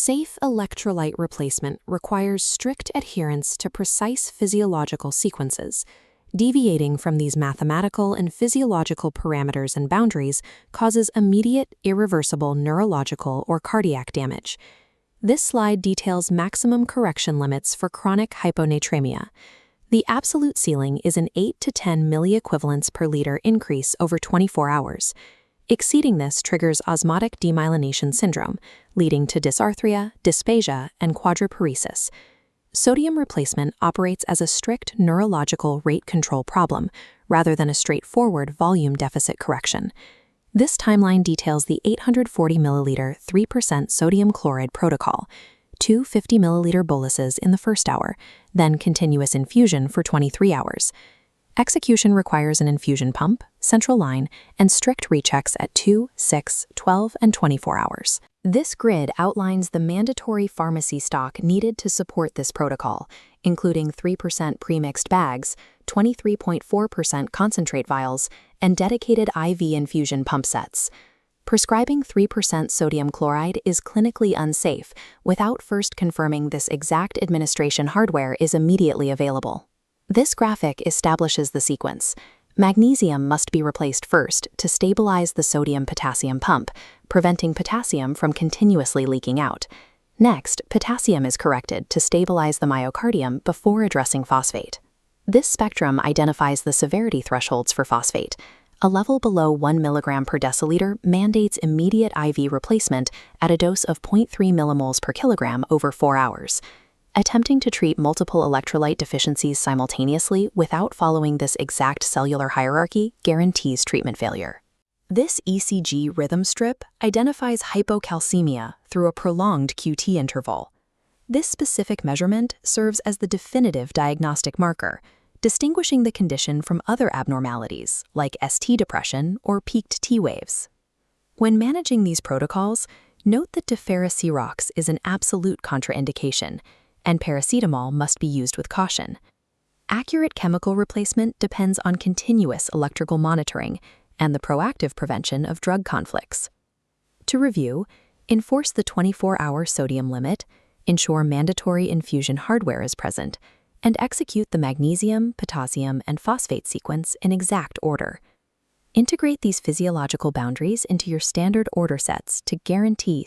Safe electrolyte replacement requires strict adherence to precise physiological sequences. Deviating from these mathematical and physiological parameters and boundaries causes immediate, irreversible neurological or cardiac damage. This slide details maximum correction limits for chronic hyponatremia. The absolute ceiling is an 8 to 10 milliequivalents per liter increase over 24 hours. Exceeding this triggers osmotic demyelination syndrome, leading to dysarthria, dysphagia, and quadriparesis. Sodium replacement operates as a strict neurological rate control problem, rather than a straightforward volume deficit correction. This timeline details the 840 milliliter 3% sodium chloride protocol, 2 50 milliliter boluses in the first hour, then continuous infusion for 23 hours. Execution requires an infusion pump, central line, and strict rechecks at 2, 6, 12, and 24 hours. This grid outlines the mandatory pharmacy stock needed to support this protocol, including 3% premixed bags, 23.4% concentrate vials, and dedicated IV infusion pump sets. Prescribing 3% sodium chloride is clinically unsafe without first confirming this exact administration hardware is immediately available. This graphic establishes the sequence. Magnesium must be replaced first to stabilize the sodium-potassium pump, preventing potassium from continuously leaking out. Next, potassium is corrected to stabilize the myocardium before addressing phosphate. This spectrum identifies the severity thresholds for phosphate. A level below 1 mg per deciliter mandates immediate IV replacement at a dose of 0.3 millimoles per kilogram over 4 hours. Attempting to treat multiple electrolyte deficiencies simultaneously without following this exact cellular hierarchy guarantees treatment failure. This ECG rhythm strip identifies hypocalcemia through a prolonged QT interval. This specific measurement serves as the definitive diagnostic marker, distinguishing the condition from other abnormalities like ST depression or peaked T waves. When managing these protocols, note that deferricirox is an absolute contraindication, and paracetamol must be used with caution. Accurate chemical replacement depends on continuous electrical monitoring and the proactive prevention of drug conflicts. To review, enforce the 24-hour sodium limit, ensure mandatory infusion hardware is present, and execute the magnesium, potassium, and phosphate sequence in exact order. Integrate these physiological boundaries into your standard order sets to guarantee